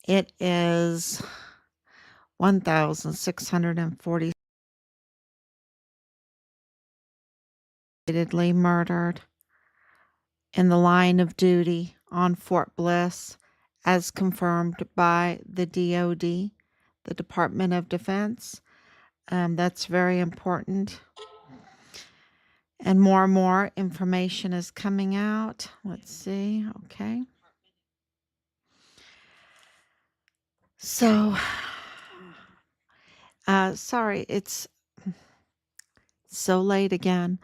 It is 1,640 repeatedly murdered in the line of duty on Fort Bliss, as confirmed by the DoD, the Department of Defense. That's very important. And more information is coming out. Let's see. Okay. So, sorry, it's so late again.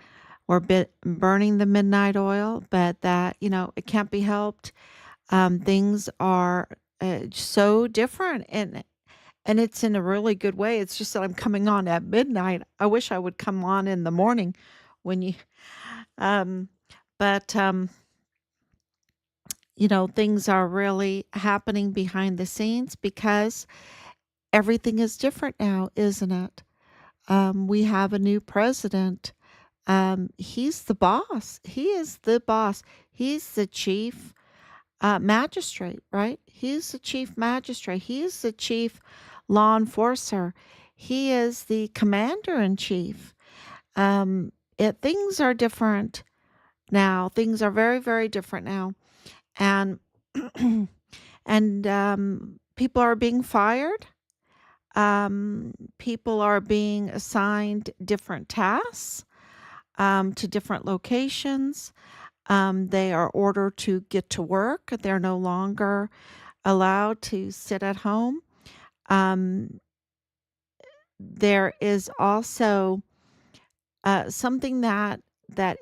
We're burning the midnight oil, but that, it can't be helped. Things are so different, and it's in a really good way. It's just that I'm coming on at midnight. I wish I would come on in the morning when you, um, but things are really happening behind the scenes because everything is different now, isn't it? We have a new president. He's the boss. He is the boss. He's the chief magistrate, right? He's the chief magistrate. He is the chief law enforcer. He is the commander in chief. Things are different now. Things are very, very different now, and people are being fired. People are being assigned different tasks to different locations. They are ordered to get to work. They're no longer allowed to sit at home. Um, there is also something that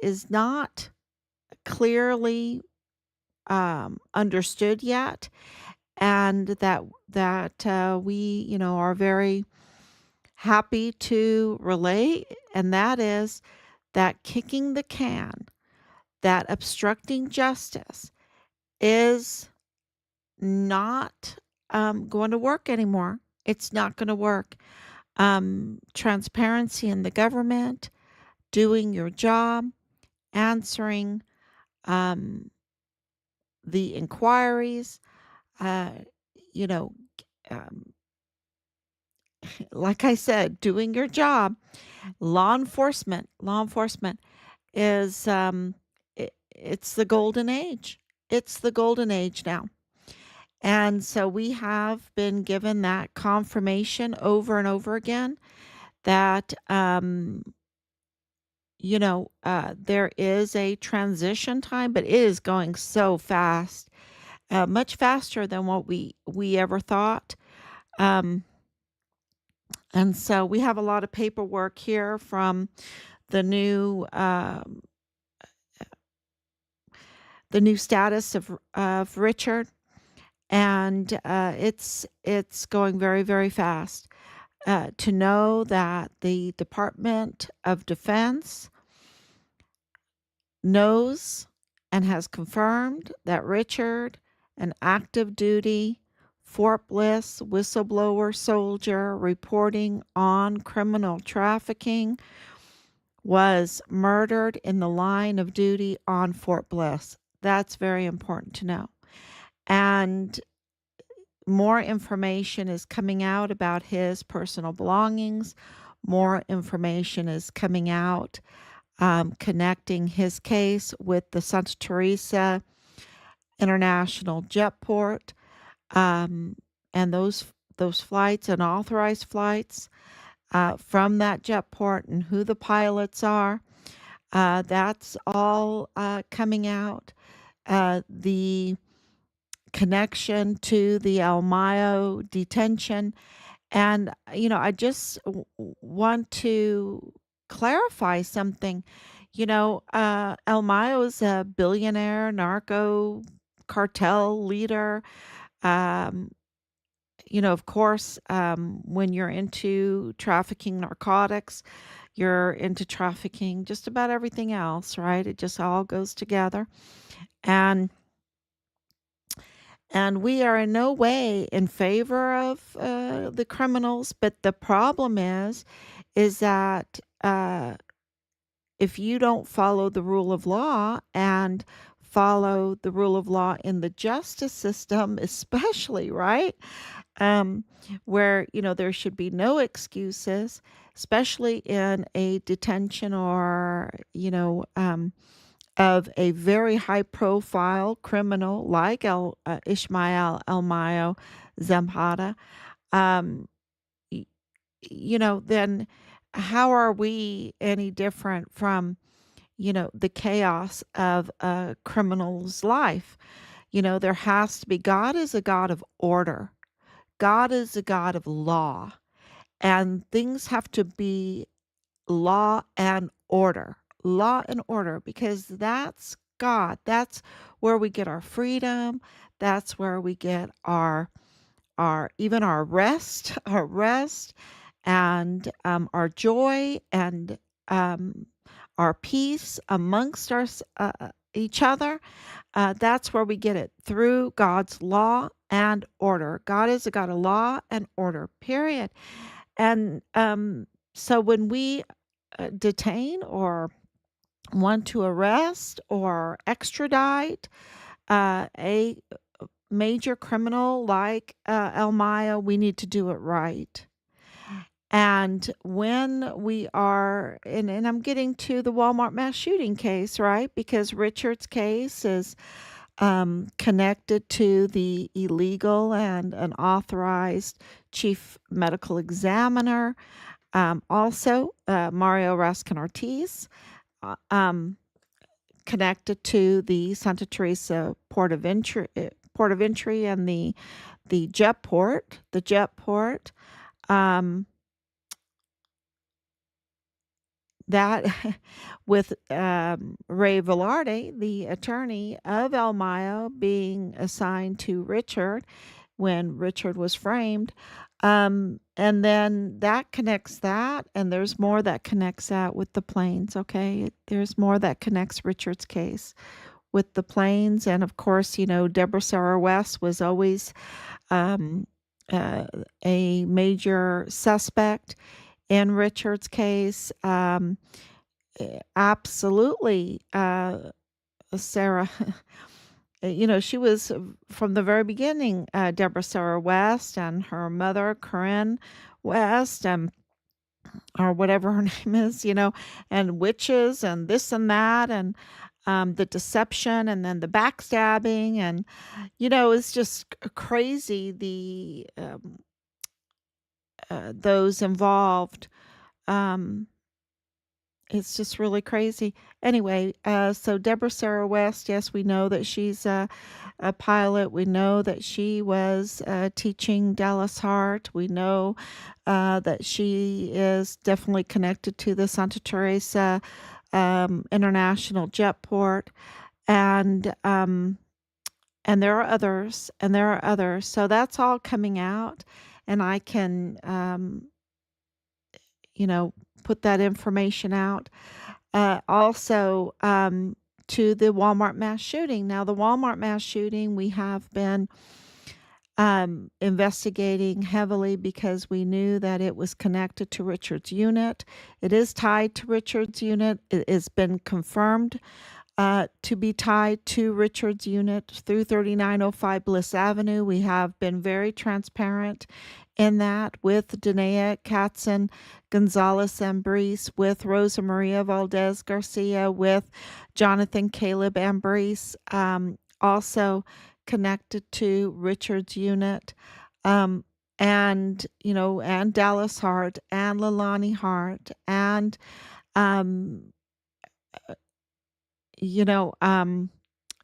is not clearly understood yet, and that we are very happy to relay, and that is that kicking the can, that obstructing justice is not going to work anymore. It's not going to work. Transparency in the government, doing your job, answering um, the inquiries, uh, you know, um, like I said, doing your job. Law enforcement is it's the golden age. It's the golden age now. And so we have been given that confirmation over and over again that, there is a transition time, but it is going so fast, much faster than what we ever thought. Um, and so we have a lot of paperwork here from the new the new status of Richard, and it's going very, very fast. To know that the Department of Defense knows and has confirmed that Richard, an active duty Fort Bliss whistleblower soldier reporting on criminal trafficking, was murdered in the line of duty on Fort Bliss. That's very important to know. And more information is coming out about his personal belongings. More information is coming out connecting his case with the Santa Teresa International Jetport, and those flights, unauthorized flights from that jetport, and who the pilots are. That's all coming out. The connection to the El Mayo detention. And, I just want to clarify something. El Mayo is a billionaire narco cartel leader. Um, of course, when you're into trafficking narcotics, you're into trafficking just about everything else, right? It just all goes together. And we are in no way in favor of the criminals, but the problem is that if you don't follow the rule of law and follow the rule of law in the justice system, especially, right? Um, where, there should be no excuses, especially in a detention or, of a very high profile criminal like Ishmael El Mayo Zamhada. Um, y- then how are we any different from, the chaos of a criminal's life? There has to be, God is a God of order. God is a God of law, and things have to be law and order. Law and order, because that's God. That's where we get our freedom. That's where we get our even our rest, our rest, and our joy, and um, our peace amongst each other. That's where we get it through God's law and order. God is a God of law and order, period. And so when we detain or want to arrest or extradite a major criminal like El Maya, we need to do it right. And when we are, and I'm getting to the Walmart mass shooting case, right? Because Richard's case is connected to the illegal and unauthorized chief medical examiner. Also, Mario Raskin Ortiz, um, connected to the Santa Teresa port of entry, and the jet port, Um, that with Ray Velarde, the attorney of El Mayo, being assigned to Richard when Richard was framed. And then that connects that, and there's more that connects that with the planes. Okay. There's more that connects Richard's case with the planes. And of course, Deborah Sarah West was always um, uh, a major suspect in Richard's case. Absolutely. Sarah, she was from the very beginning, Deborah Sarah West and her mother, Corinne West, or whatever her name is, and witches and this and that, and the deception, and then the backstabbing. And, it's just crazy. Those involved. Um, It's just really crazy. Anyway, so Deborah Sarah West, yes, we know that she's a pilot. We know that she was teaching Dallas Hart. We know that she is definitely connected to the Santa Teresa International Jetport, and and there are others, and there are others. So that's all coming out, and I can, you know, put that information out. Also, to the Walmart mass shooting. Now, the Walmart mass shooting, we have been investigating heavily because we knew that it was connected to Richard's unit. It is tied to Richard's unit. It has been confirmed to be tied to Richard's unit through 3905 Bliss Avenue. We have been very transparent in that with Danae Katzen Gonzalez Ambrice, with Rosa Maria Valdez Garcia, with Jonathan Caleb Ambrice, also connected to Richard's unit. Um, and Dallas Hart and Leilani Hart, and um, you know,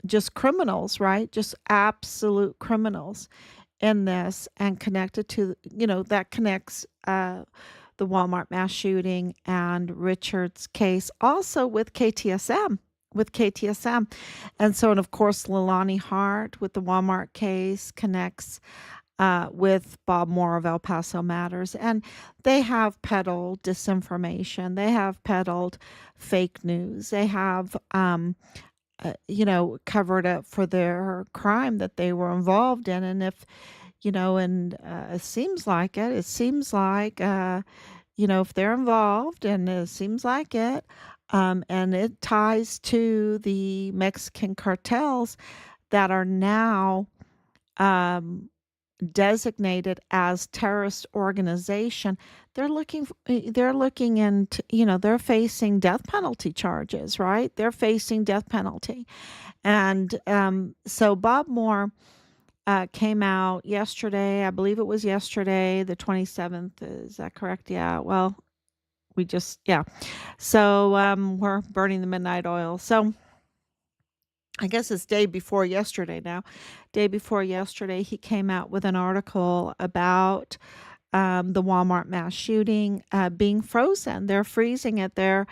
just criminals, right? Just absolute criminals in this, and connected to, that connects the Walmart mass shooting and Richard's case, also with KTSM. With KTSM. And so, and of course, Leilani Hart with the Walmart case connects with Bob Moore of El Paso Matters. And they have peddled disinformation, they have peddled fake news, they have covered up for their crime that they were involved in. And if, and it seems like if they're involved, and it seems like it, And it ties to the Mexican cartels that are now um, designated as terrorist organization. They're looking into, they're facing death penalty charges, right? They're facing death penalty. And so Bob Moore came out yesterday. I believe it was yesterday, the 27th. Is that correct? Yeah. Well, yeah. So we're burning the midnight oil. So I guess it's day before yesterday now. Day before yesterday, he came out with an article about the Walmart mass shooting being frozen. They're freezing it there.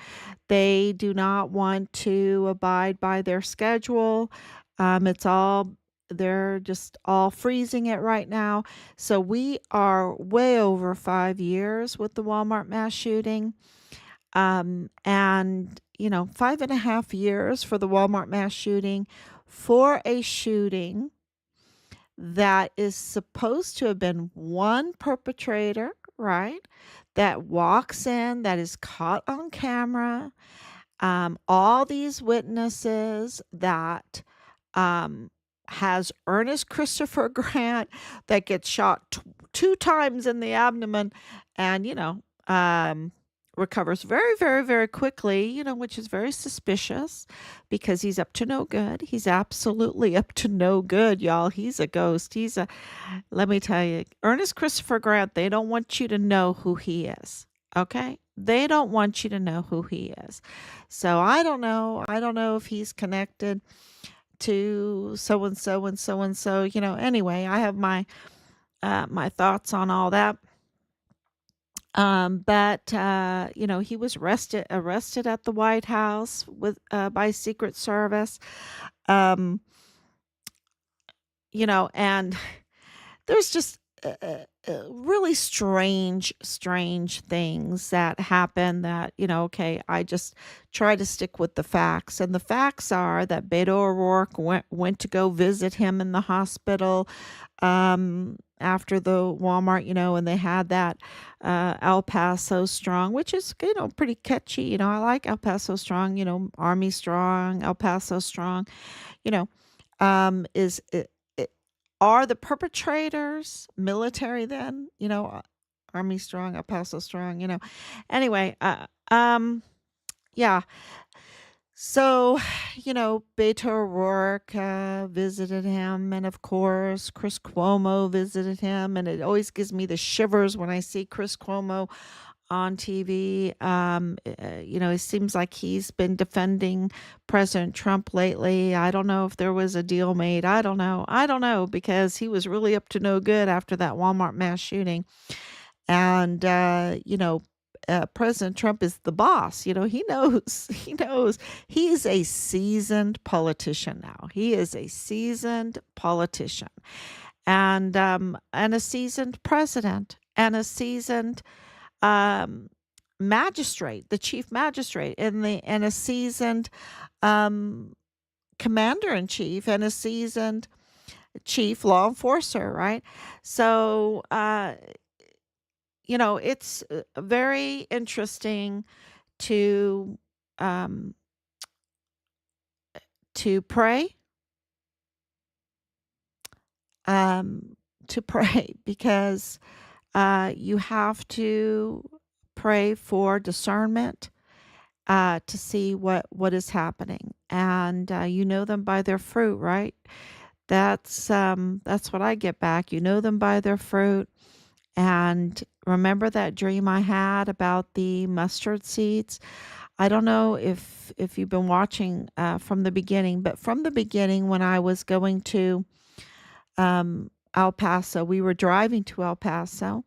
They do not want to abide by their schedule. It's all, they're just all freezing it right now. So we are way over 5 years with the Walmart mass shooting. And, 5.5 years for the Walmart mass shooting, for a shooting that is supposed to have been one perpetrator, right? That walks in, that is caught on camera, all these witnesses that um, has Ernest Christopher Grant that gets shot two times in the abdomen and, recovers very, very, very quickly, which is very suspicious because he's up to no good. He's absolutely up to no good, y'all. He's a ghost. Let me tell you, Ernest Christopher Grant, they don't want you to know who he is. Okay? They don't want you to know who he is. So I don't know. I don't know if he's connected to so and so and so and so. Anyway, I have my thoughts on all that. But he was arrested at the White House with by Secret Service. Um, and there's just really strange things that happen that, okay, I just try to stick with the facts. And the facts are that Beto O'Rourke went to go visit him in the hospital after the Walmart, and they had that El Paso Strong, which is, pretty catchy. I like El Paso Strong, Army Strong, El Paso Strong, you know, is it, are the perpetrators military then? Army Strong, El Paso Strong, Anyway, yeah. So, Beto O'Rourke visited him, and of course, Chris Cuomo visited him, and it always gives me the shivers when I see Chris Cuomo on TV. It seems like he's been defending President Trump lately. I don't know if there was a deal made. I don't know. I don't know because he was really up to no good after that Walmart mass shooting. And, President Trump is the boss. He knows, he knows he's a seasoned politician now. He is a seasoned politician and a seasoned president and a seasoned um, magistrate, the chief magistrate, and a seasoned um, commander in chief, and a seasoned chief law enforcer, right? So, it's very interesting to um, to pray, um, to pray because you have to pray for discernment to see what is happening, and you know them by their fruit, right? That's what I get back. You know them by their fruit, and remember that dream I had about the mustard seeds. I don't know if you've been watching from the beginning, but from the beginning, when I was going to El Paso, we were driving to El Paso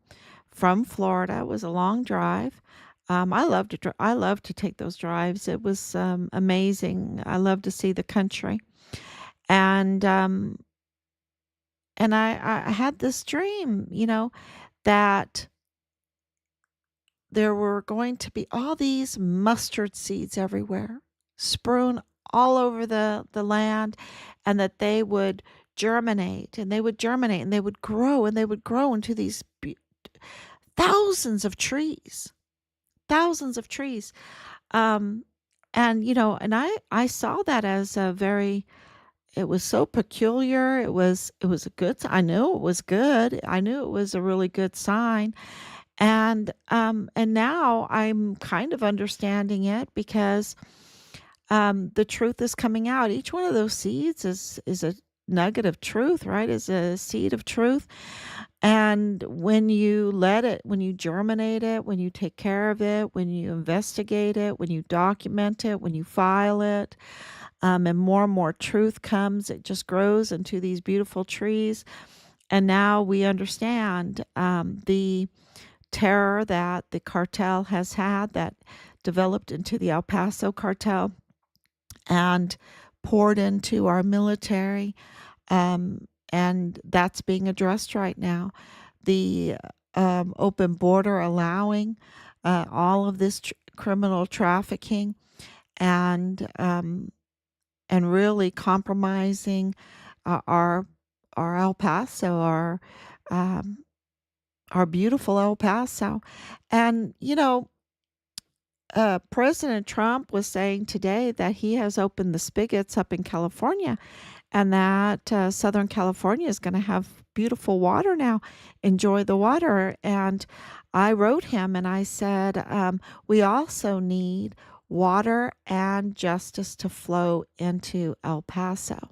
from Florida. It was a long drive. I love to take those drives. It was amazing. I love to see the country, and I had this dream, that there were going to be all these mustard seeds everywhere, strewn all over the land, and that they would germinate and they would germinate and they would grow and they would grow into these thousands of trees, thousands of trees. Um, And and I saw that as a very, it was so peculiar. It was a good I knew it was good. I knew it was a really good sign. And now I'm kind of understanding it because the truth is coming out. Each one of those seeds is a nugget of truth, right? Is a seed of truth. And when you let it, when you germinate it, when you take care of it, when you investigate it, when you document it, when you file it, and more truth comes, it just grows into these beautiful trees. And now we understand the terror that the cartel has had, that developed into the El Paso cartel and poured into our military. And that's being addressed right now. The open border allowing all of this criminal trafficking, and really compromising our El Paso, um, our beautiful El Paso. And President Trump was saying today that he has opened the spigots up in California, and that Southern California is going to have beautiful water now. Enjoy the water. And I wrote him and I said, we also need water and justice to flow into El Paso.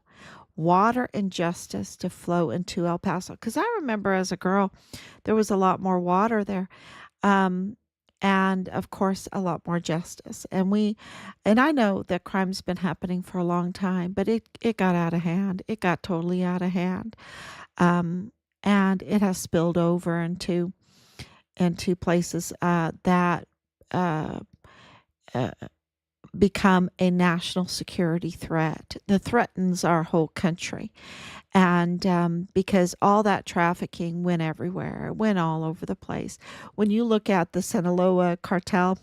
Water and justice to flow into El Paso. Because I remember as a girl, there was a lot more water there. Um, and of course, a lot more justice. And I know that crime's been happening for a long time, but it got out of hand. It got totally out of hand. Um, and it has spilled over into places that uh, uh, become a national security threat. That threatens our whole country. And because all that trafficking went everywhere, it went all over the place. When you look at the Sinaloa cartel,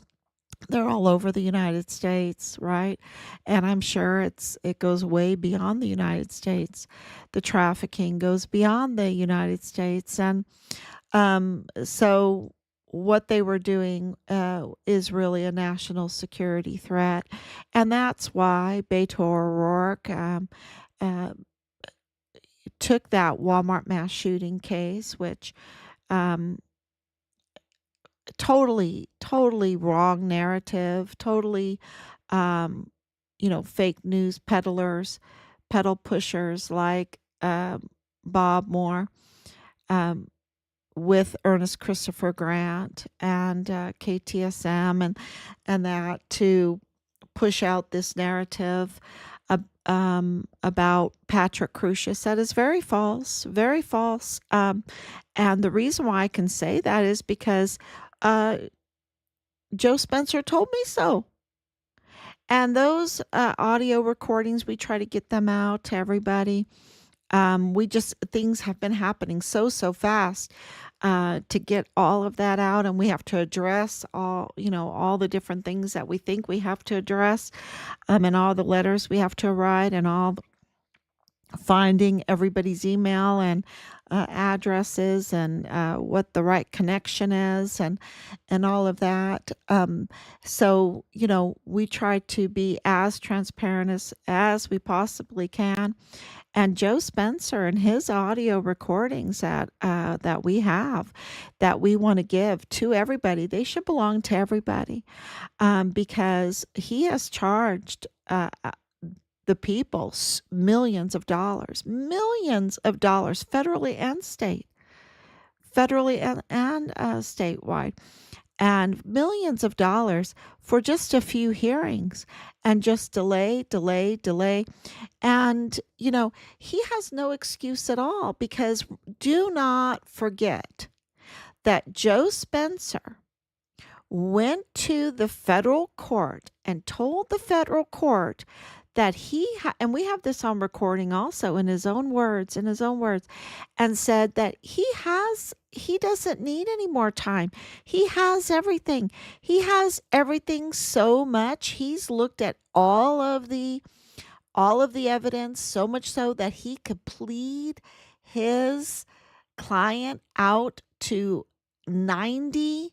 they're all over the United States, right? And I'm sure it goes way beyond the United States. The trafficking goes beyond the United States. And so what they were doing is really a national security threat. And that's why Beto O'Rourke uh, took that Walmart mass shooting case, which um, totally wrong narrative, totally, um, fake news peddlers, pedal pushers like Bob Moore, um, with Ernest Christopher Grant and KTSM, and that to push out this narrative about Patrick Crusius that is very false, very false. And the reason why I can say that is because uh, Joe Spencer told me so. And those audio recordings, we try to get them out to everybody. We just, things have been happening so fast to get all of that out, and we have to address all the different things that we think we have to address, and all the letters we have to write, and all finding everybody's email and addresses, and what the right connection is, and all of that. So we try to be as transparent as we possibly can. And Joe Spencer and his audio recordings that we have, that we want to give to everybody, they should belong to everybody, because he has charged the people millions of dollars, federally and statewide, and millions of dollars for just a few hearings, and just delay. And, he has no excuse at all, because do not forget that Joe Spencer went to the federal court and told the federal court that and we have this on recording also, in his own words, and said that he doesn't need any more time. He has everything. He has everything, so much. He's looked at all of the evidence, so much so that he could plead his client out to 90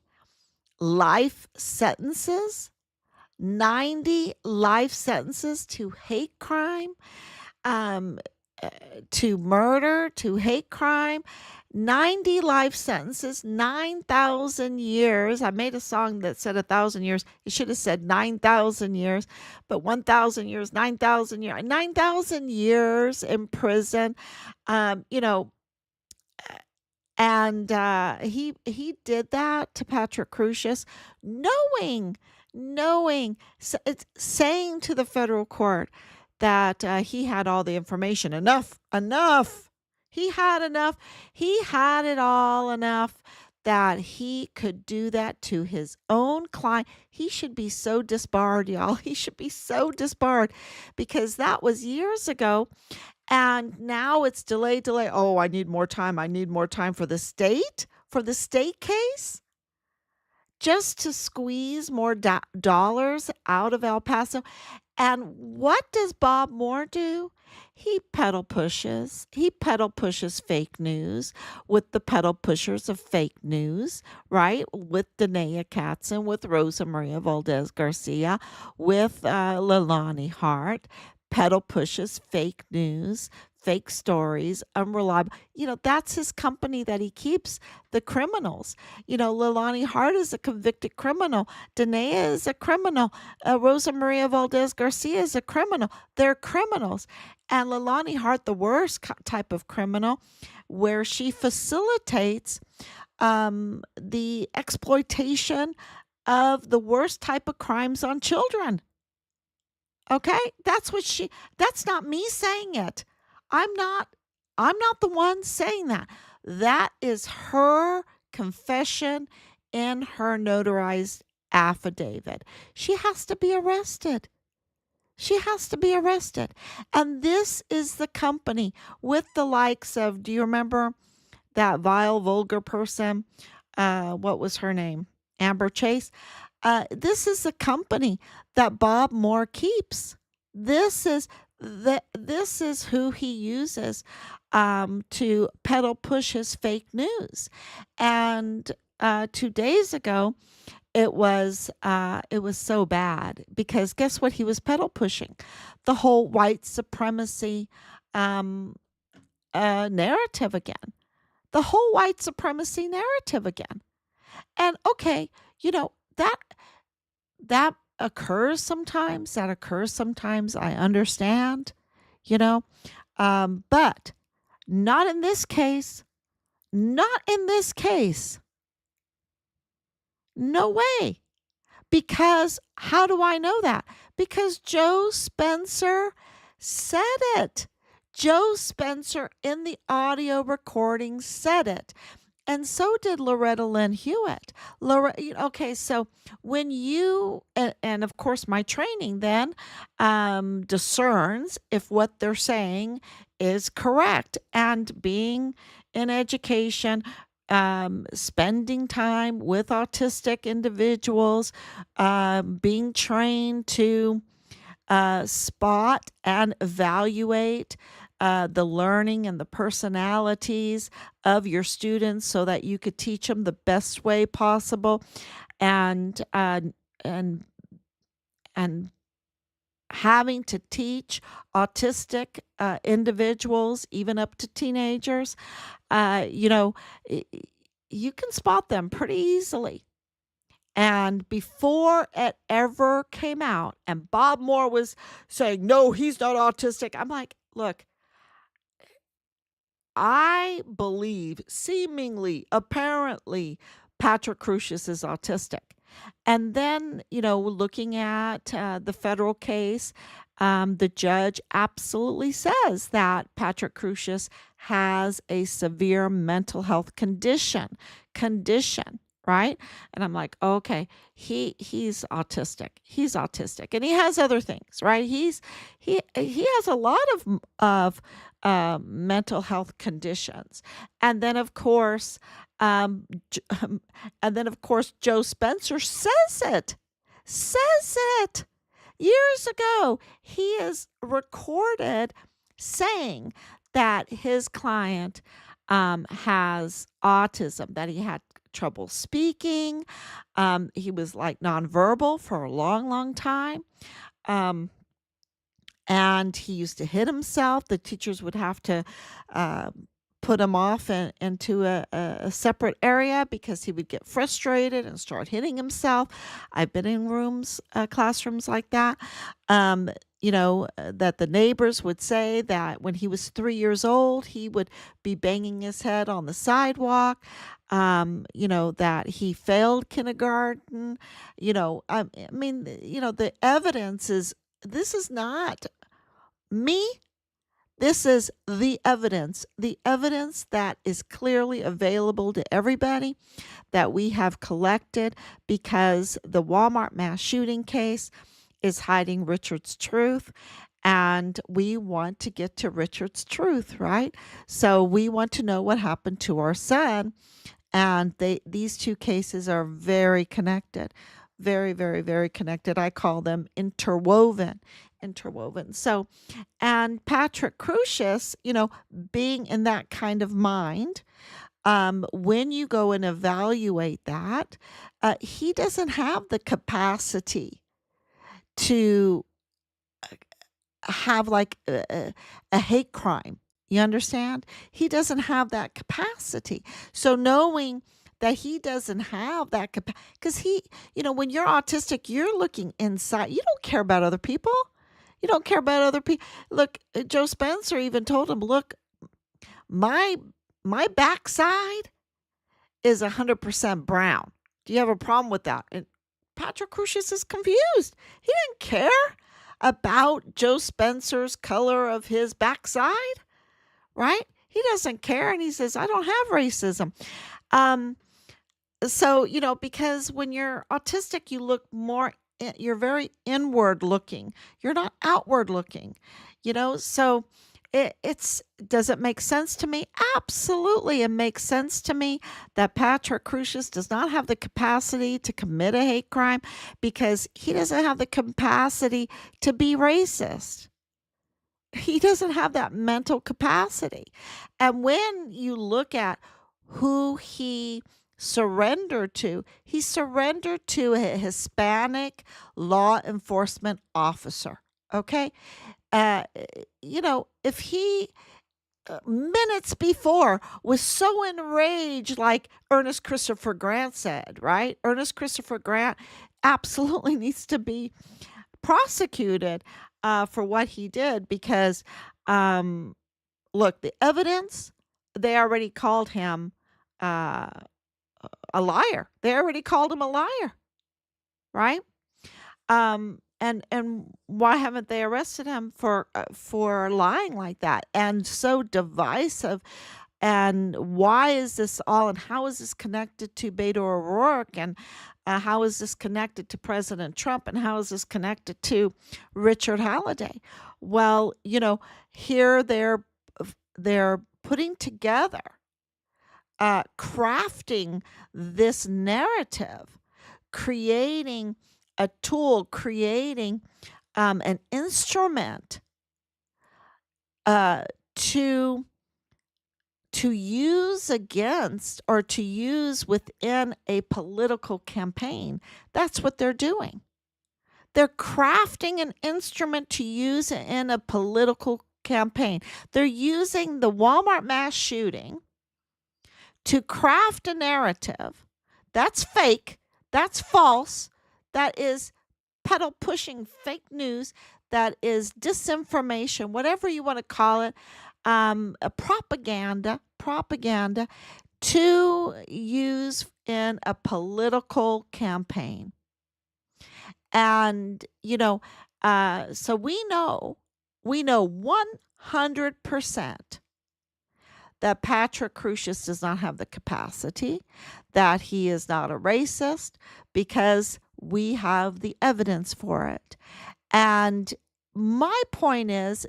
life sentences. 90 life sentences to hate crime, um, uh, to murder, to hate crime. 90 life sentences, 9,000 years. I made a song that said 1,000 years. It should have said 9,000 years, but 1,000 years, 9,000 years, 9,000 years in prison. You know, and he did that to Patrick Crusius, knowing, it's saying to the federal court that he had all the information. Enough. He had enough. He had it all enough that he could do that to his own client. He should be so disbarred, y'all. He should be so disbarred because that was years ago. And now it's delay, delay. Oh, I need more time. I need more time for the state case, just to squeeze more dollars out of El Paso. And what does Bob Moore do? He pedal pushes. He pedal pushes fake news with the pedal pushers of fake news, right? With Danae Katzen, with Rosa Maria Valdez Garcia, with Leilani Hart. Pedal pushes fake news, fake stories, unreliable. That's his company that he keeps, the criminals. Leilani Hart is a convicted criminal. Danae is a criminal. Rosa Maria Valdez Garcia is a criminal. They're criminals. And Leilani Hart, the worst type of criminal, where she facilitates the exploitation of the worst type of crimes on children. Okay? That's not me saying it. I'm not I'm not the one saying that. That is her confession in her notarized affidavit. She has to be arrested. She has to be arrested. And this is the company with the likes of, do you remember that vile, vulgar person? What was her name? Amber Chase. This is a company that Bob Moore keeps. This is this is who he uses to peddle push his fake news. And 2 days ago, it was so bad because guess what he was pedal pushing? The whole white supremacy um, narrative again. The whole white supremacy narrative again. And okay, you know that that occurs sometimes. That occurs sometimes. I understand, you know, but not in this case. Not in this case. No way. Because how do I know that? Because Joe Spencer said it. Joe Spencer in the audio recording said it. And so did Loretta Lynn Hewitt. Okay, so when and of course, my training then discerns if what they're saying is correct. And being in education, spending time with autistic individuals, being trained to spot and evaluate the learning and the personalities of your students so that you could teach them the best way possible, and and and having to teach autistic individuals even up to teenagers, uh, you know, you can spot them pretty easily. And before it ever came out, and Bob Moore was saying, no, he's not autistic. I'm like, look, I believe seemingly, apparently, Patrick Crusius is autistic. And then, looking at the federal case, the judge absolutely says that Patrick Crusius has a severe mental health condition, right? And I'm like, okay, he's autistic. He's autistic, and he has other things, right? He has a lot of mental health conditions, and then of course, um, and then of course, Joe Spencer says it years ago. He is recorded saying that his client has autism, that he had trouble speaking. He was like nonverbal for a long, long time. Um, and he used to hit himself. The teachers would have to uh, put him off into a separate area because he would get frustrated and start hitting himself. I've been in classrooms like that. That the neighbors would say that when he was 3 years old, he would be banging his head on the sidewalk. That he failed kindergarten. The evidence is this is not me. This is the evidence that is clearly available to everybody that we have collected because the Walmart mass shooting case is hiding Richard's truth. And we want to get to Richard's truth, right? So we want to know what happened to our son. And these two cases are very connected, very, very, very connected. I call them interwoven. So, and Patrick Crucius, being in that kind of mind, when you go and evaluate that, he doesn't have the capacity to have like a hate crime. You understand? He doesn't have that capacity. So knowing that he doesn't have that capacity, because when you're autistic, you're looking inside. You don't care about other people. You don't care about other people. Look, Joe Spencer even told him, look, my backside is 100% brown. Do you have a problem with that? And Patrick Crucius is confused. He didn't care about Joe Spencer's color of his backside, right? He doesn't care. And he says, I don't have racism. So, because when you're autistic, you look more, you're very inward looking. You're not outward looking, so does it make sense to me? Absolutely. It makes sense to me that Patrick Crucius does not have the capacity to commit a hate crime because he doesn't have the capacity to be racist. He doesn't have that mental capacity. And when you look at who he surrendered to, he surrendered to a Hispanic law enforcement officer. Okay. If he minutes before was so enraged, like Ernest Christopher Grant said, right? Ernest Christopher Grant absolutely needs to be prosecuted for what he did because, look, the evidence, they already called him uh, a liar. They already called him a liar, right? And why haven't they arrested him for lying like that and so divisive? And why is this all? And how is this connected to Beto O'Rourke? And how is this connected to President Trump? And how is this connected to Richard Halliday? Well, here they're putting together, crafting this narrative, creating a tool, creating an instrument to use against or to use within a political campaign. That's what they're doing. They're crafting an instrument to use in a political campaign. They're using the Walmart mass shooting to craft a narrative that's fake, that's false, that is pedal pushing fake news, that is disinformation, whatever you want to call it, a propaganda to use in a political campaign. And, so we know 100% that Patrick Crucius does not have the capacity, that he is not a racist, because we have the evidence for it. And my point is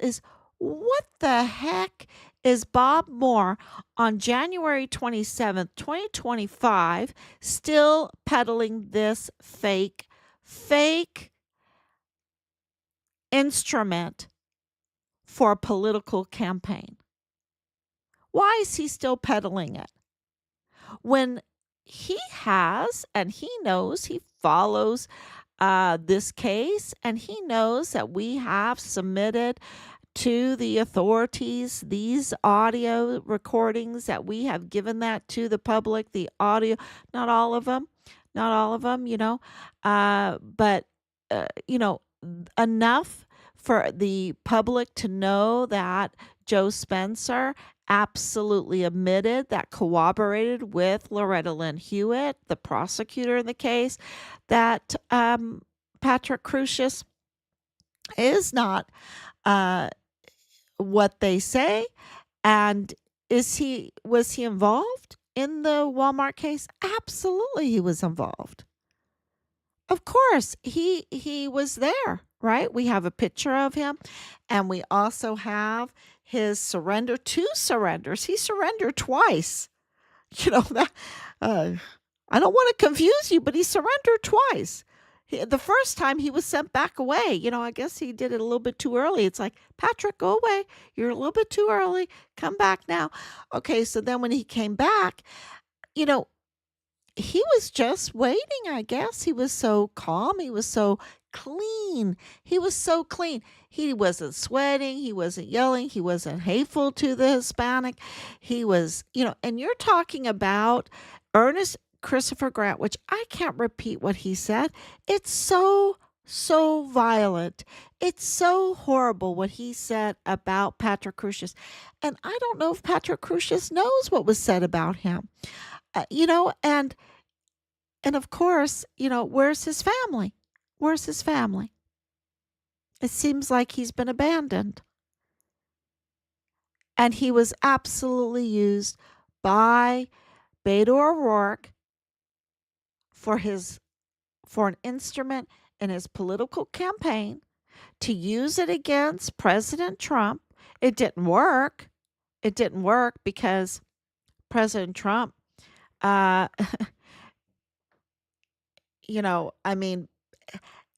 what the heck is Bob Moore on January 27th, 2025, still peddling this fake instrument for a political campaign? Why is he still peddling it? When he has, and he knows, he follows this case, and he knows that we have submitted to the authorities these audio recordings, that we have given that to the public, the audio, not all of them, not all of them, but, you know, enough for the public to know that Joe Spencer absolutely admitted, that corroborated with Loretta Lynn Hewitt, the prosecutor in the case, that Patrick Crusius is not uh, what they say. And was he involved in the Walmart case? Absolutely, he was involved. Of course, he was there, right? We have a picture of him, and we also have his surrender, two surrenders. He surrendered twice. That uh, I don't want to confuse you, but he surrendered twice. The first time he was sent back away. I guess he did it a little bit too early. It's like, Patrick, go away. You're a little bit too early. Come back now. Okay, so then when he came back, you know, he was just waiting, I guess. He was so calm. He was so clean. He was so clean. He wasn't sweating. He wasn't yelling. He wasn't hateful to the Hispanic. He was, and you're talking about Ernest Christopher Grant, which I can't repeat what he said. It's so, so violent. It's so horrible what he said about Patrick Crusius. And I don't know if Patrick Crusius knows what was said about him. And of course, where's his family? Where's his family? It seems like he's been abandoned. And he was absolutely used by Beto O'Rourke for an instrument in his political campaign, to use it against President Trump. It didn't work. It didn't work because President Trump, uh, I mean,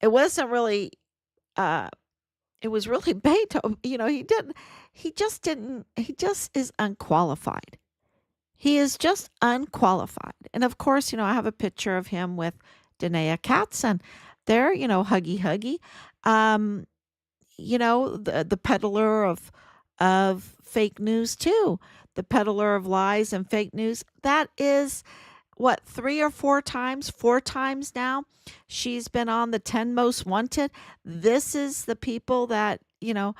it wasn't really, uh, it was really Beto. He just is unqualified. He is just unqualified. And of course, I have a picture of him with Danae Katzen. They're, huggy huggy. Um, the peddler of fake news too. The peddler of lies and fake news. That is what, four times now she's been on the 10 most wanted. This is the people that, Beto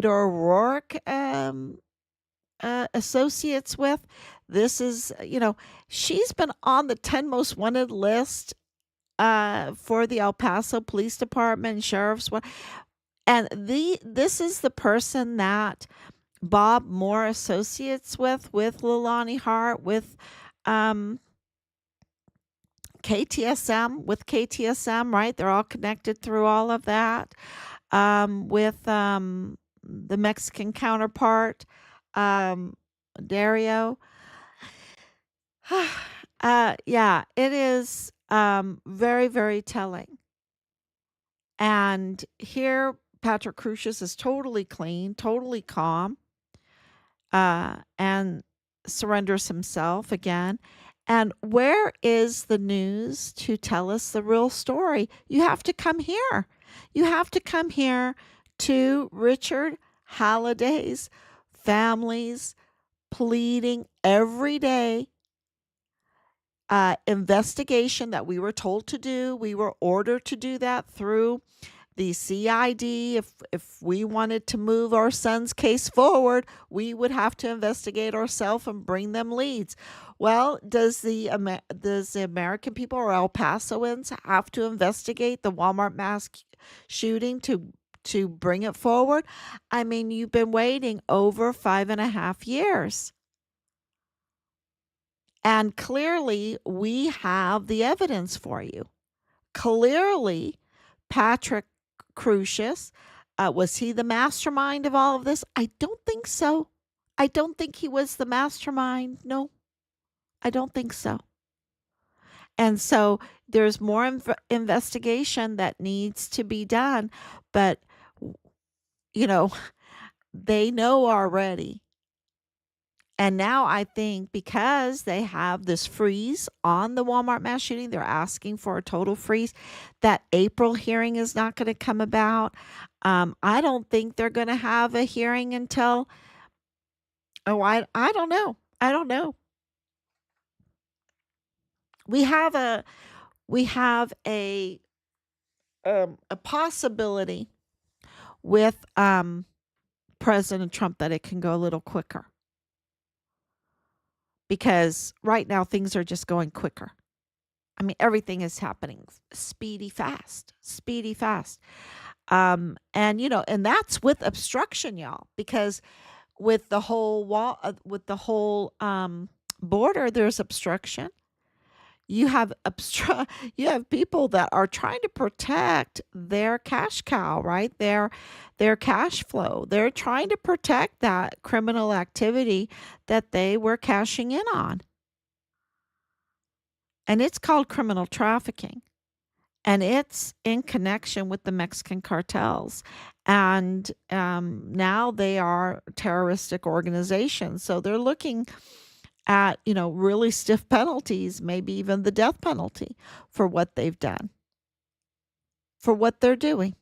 O'Rourke associates with. This is, she's been on the 10 most wanted list for the El Paso Police Department and Sheriff's. And this is the person that Bob Moore associates with Leilani Hart, with um, KTSM, right? They're all connected through all of that. With the Mexican counterpart, um, Dario. Yeah, it is very, very telling. And here, Patrick Crusius is totally clean, totally calm, and surrenders himself again. And where is the news to tell us the real story? You have to come here. You have to come here to Richard Halliday's family's pleading every day investigation that we were told to do. We were ordered to do that through the CID. If we wanted to move our son's case forward, we would have to investigate ourselves and bring them leads. Well, does the American people or El Pasoans have to investigate the Walmart mass shooting to bring it forward? I mean, you've been waiting over 5.5 years. And clearly, we have the evidence for you. Clearly, Patrick Crusius, was he the mastermind of all of this? I don't think so. I don't think he was the mastermind. No, I don't think so. And so there's more investigation that needs to be done. But, you know, they know already. And now I think because they have this freeze on the Walmart mass shooting, they're asking for a total freeze. That April hearing is not going to come about. I don't think they're going to have a hearing until, I don't know. I don't know. We have a we have a possibility with President Trump that it can go a little quicker because right now things are just going quicker. I mean, everything is happening speedy fast, speedy fast. And and that's with obstruction, y'all, because with the whole wall, with the whole border, there's obstruction. You have you have people that are trying to protect their cash cow, right? Their cash flow. They're trying to protect that criminal activity that they were cashing in on. And it's called criminal trafficking. And it's in connection with the Mexican cartels. And now they are terroristic organizations. So they're looking at, really stiff penalties, maybe even the death penalty for what they've done, for what they're doing.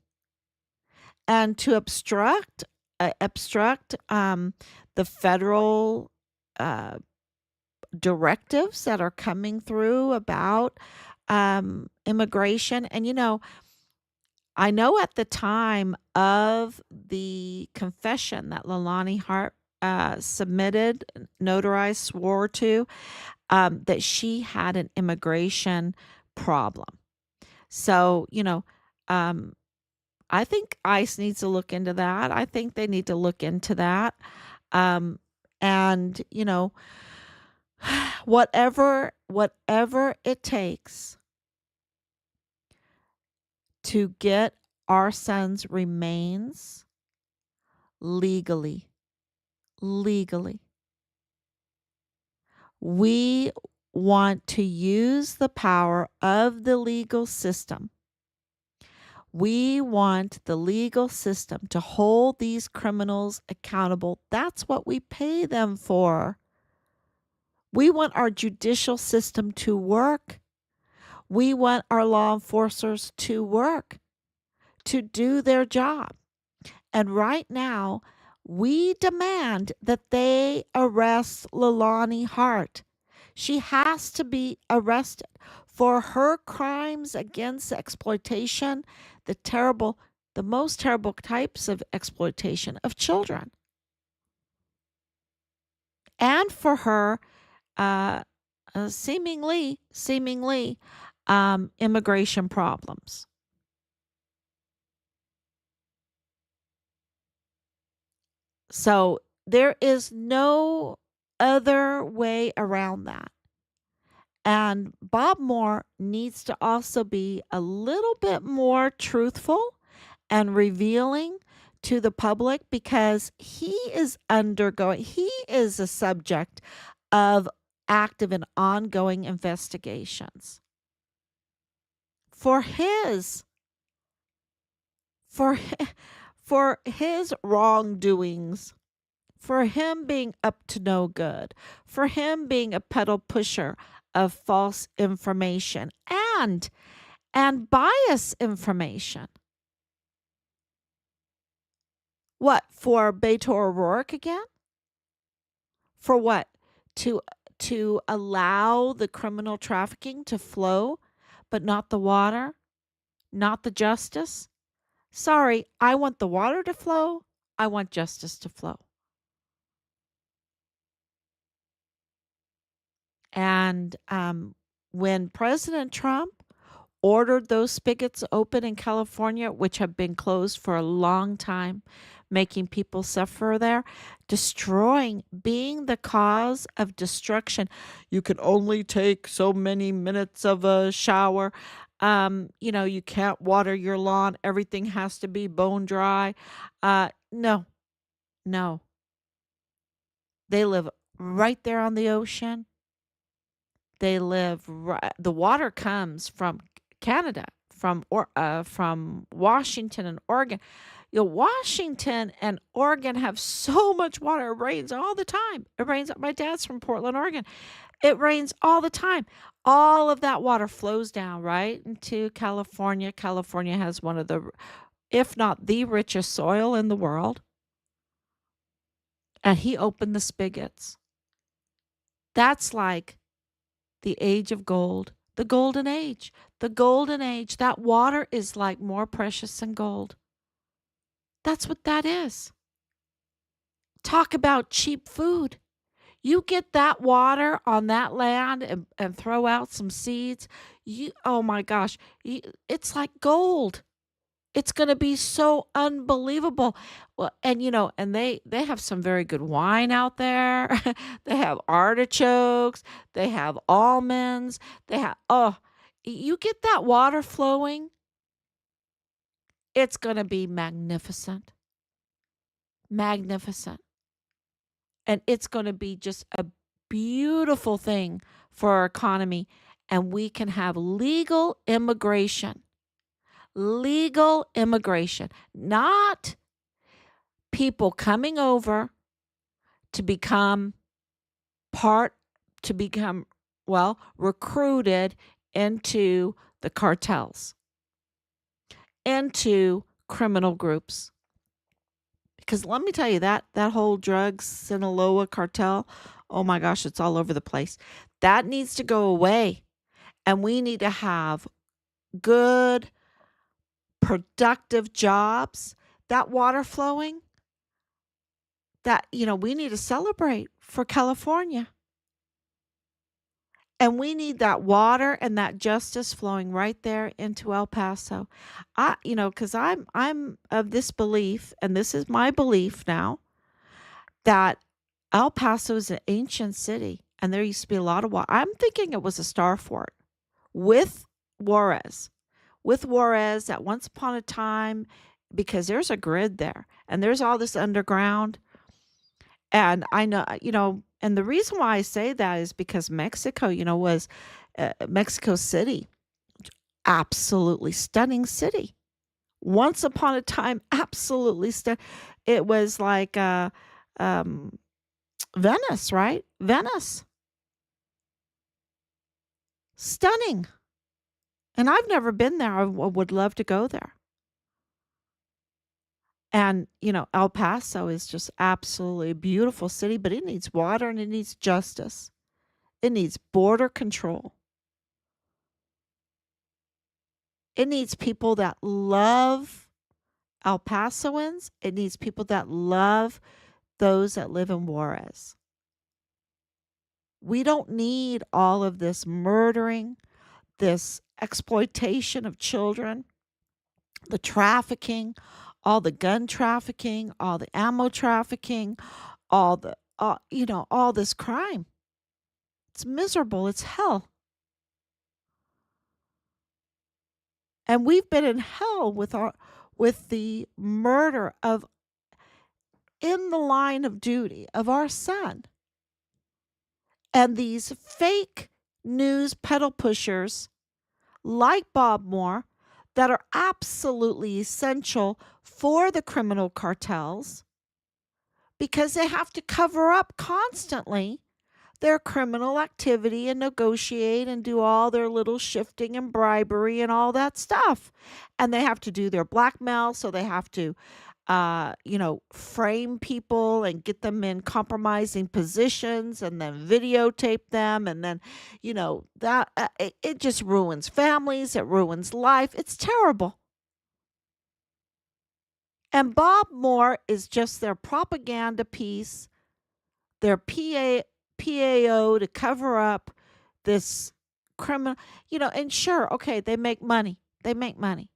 And to obstruct the federal uh, directives that are coming through about immigration. And, I know at the time of the confession that Leilani Hart submitted, notarized, swore to, that she had an immigration problem. So, um, I think ICE needs to look into that. I think they need to look into that. Um, and, whatever it takes to get our son's remains legally, legally. We want to use the power of the legal system. We want the legal system to hold these criminals accountable. That's what we pay them for. We want our judicial system to work. We want our law enforcers to work, to do their job. And right now, we demand that they arrest Leilani Hart. She has to be arrested for her crimes against exploitation, the most terrible types of exploitation of children, and for her uh, seemingly immigration problems. So there is no other way around that. And Bob Moore needs to also be a little bit more truthful and revealing to the public because he is a subject of active and ongoing investigations for his for for his wrongdoings, for him being up to no good, for him being a pedal pusher of false information and bias information. What, for Beto O'Rourke again? For what? To to allow the criminal trafficking to flow, but not the water, not the justice? Sorry, I want the water to flow. I want justice to flow. And when President Trump ordered those spigots open in California, which have been closed for a long time, making people suffer there, being the cause of destruction. You can only take so many minutes of a shower. You can't water your lawn. Everything has to be bone dry. No, no. They live right there on the ocean. The water comes from Canada, from Washington and Oregon. Washington and Oregon have so much water. It rains all the time. It rains. My dad's from Portland, Oregon. It rains all the time. All of that water flows down right into California. California has one of the, if not the richest soil in the world. And he opened the spigots. That's like the age of gold, the golden age. The golden age. That water is like more precious than gold. That's what that is. Talk about cheap food. You get that water on that land and throw out some seeds. Oh my gosh, it's like gold. It's going to be so unbelievable. Well, and and they have some very good wine out there. They have artichokes, they have almonds, they have you get that water flowing, it's going to be magnificent. Magnificent. And it's going to be just a beautiful thing for our economy, and we can have legal immigration. Legal immigration, not people coming over to become part, to become, well, recruited into the cartels, into criminal groups. Because let me tell you, that whole drug Sinaloa cartel, oh my gosh, it's all over the place. That needs to go away. And we need to have good, productive jobs. That water flowing, that, we need to celebrate for California. And we need that water and that justice flowing right there into El Paso. Because I'm of this belief, and this is my belief now, that El Paso is an ancient city, and there used to be a lot of water. I'm thinking it was a star fort with Juarez. With Juarez, at once upon a time, because there's a grid there, and there's all this underground. And I know, and the reason why I say that is because Mexico, was Mexico City, absolutely stunning city. Once upon a time, absolutely stunning. It was like Venice, right? Venice. Stunning. And I've never been there. I would love to go there. And, El Paso is just absolutely a beautiful city, but it needs water and it needs justice. It needs border control. It needs people that love El Pasoans. It needs people that love those that live in Juarez. We don't need all of this murdering, this exploitation of children, the trafficking, all the gun trafficking, all the ammo trafficking, all this crime. It's miserable. It's hell. And we've been in hell with the murder of, in the line of duty, of our son. And these fake news pedal pushers like Bob Moore that are absolutely essential for the criminal cartels, because they have to cover up constantly their criminal activity and negotiate and do all their little shifting and bribery and all that stuff. And they have to do their blackmail, so they have to frame people and get them in compromising positions and then videotape them. And then, that it just ruins families. It ruins life. It's terrible. And Bob Moore is just their propaganda piece, their PAO to cover up this criminal, and sure, okay, they make money. They make money.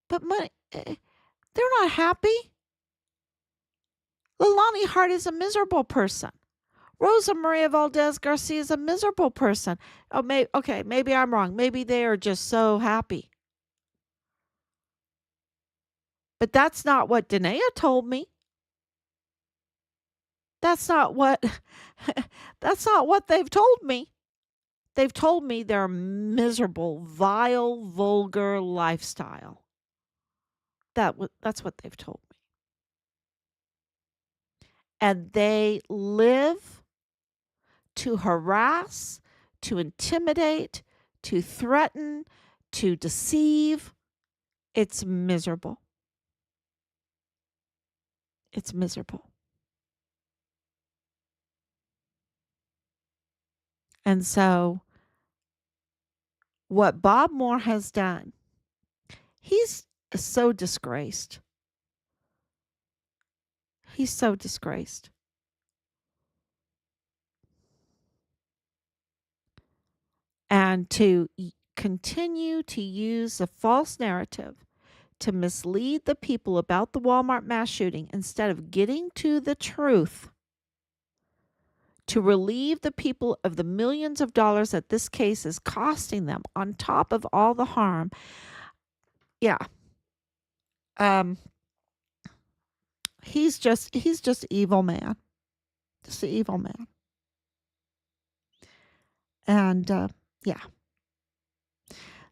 But money, they're not happy. Leilani Hart is a miserable person. Rosa Maria Valdez Garcia is a miserable person. Oh, maybe I'm wrong. Maybe they are just so happy. But that's not what Danae told me. That's not what that's not what they've told me. They've told me their miserable, vile, vulgar lifestyle. That's what they've told me. And they live to harass, to intimidate, to threaten, to deceive. It's miserable. It's miserable. And so, what Bob Moore has done, he's so disgraced. He's so disgraced. And to continue to use a false narrative to mislead the people about the Walmart mass shooting instead of getting to the truth, to relieve the people of the millions of dollars that this case is costing them on top of all the harm. Yeah. Um he's just evil man. Just an evil man. And yeah.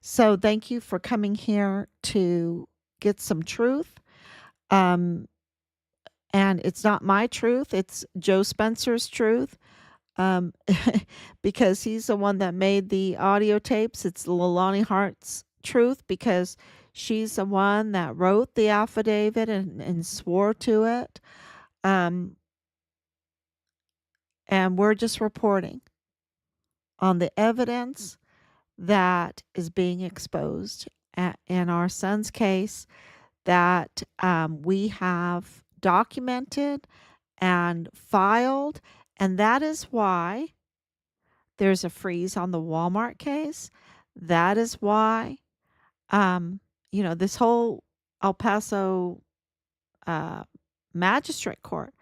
So thank you for coming here to get some truth. Um and it's not my truth, it's Joe Spencer's truth. Um, because he's the one that made the audio tapes. It's Leilani Hart's truth because she's the one that wrote the affidavit and swore to it. Um, and we're just reporting on the evidence that is being exposed in our son's case that we have documented and filed. And that is why there's a freeze on the Walmart case. That is why, um, this whole El Paso uh, magistrate court,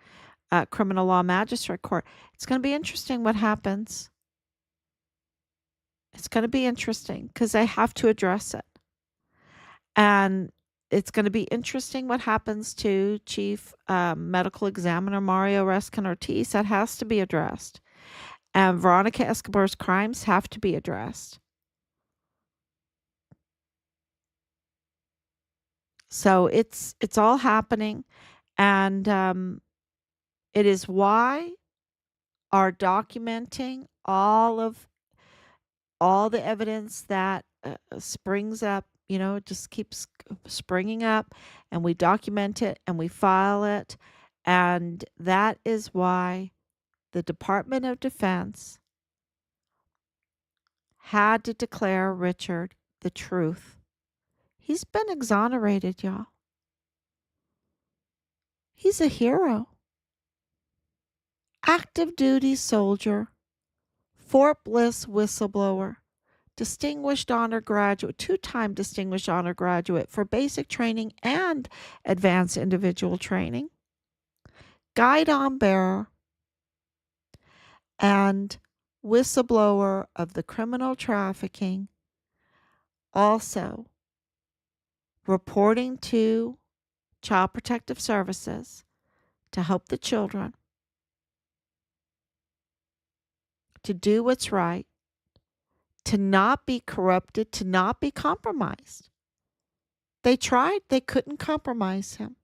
criminal law magistrate court, it's going to be interesting what happens. It's going to be interesting because they have to address it. And it's going to be interesting what happens to Chief Medical Examiner Mario Reskin Ortiz. That has to be addressed. And Veronica Escobar's crimes have to be addressed. So it's all happening, and it is why our documenting all the evidence that springs up. It just keeps springing up, and we document it and we file it, and that is why the Department of Defense had to declare Richard the truth. He's been exonerated, y'all. He's a hero. Active duty soldier, Fort Bliss whistleblower, distinguished honor graduate, two-time distinguished honor graduate for basic training and advanced individual training, guidon bearer, and whistleblower of the criminal trafficking, also reporting to Child Protective Services to help the children, to do what's right, to not be corrupted, to not be compromised. They tried, they couldn't compromise him.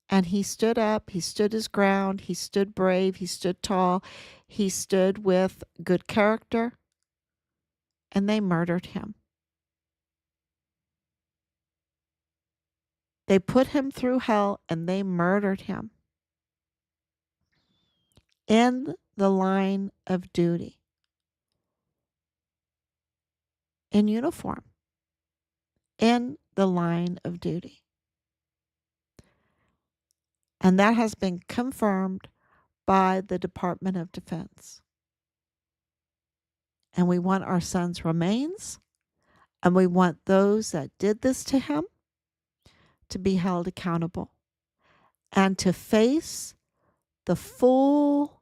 And he stood up, he stood his ground, he stood brave, he stood tall, he stood with good character, and they murdered him. They put him through hell and they murdered him in the line of duty, in uniform, in the line of duty. And that has been confirmed by the Department of Defense. And we want our son's remains, and we want those that did this to him to be held accountable and to face the full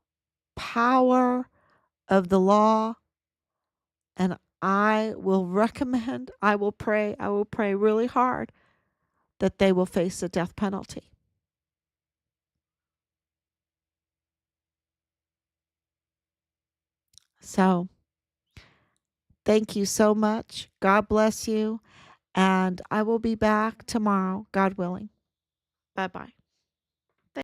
power of the law. And I will pray really hard that they will face the death penalty. So, thank you so much. God bless you. And I will be back tomorrow, God willing. Bye bye.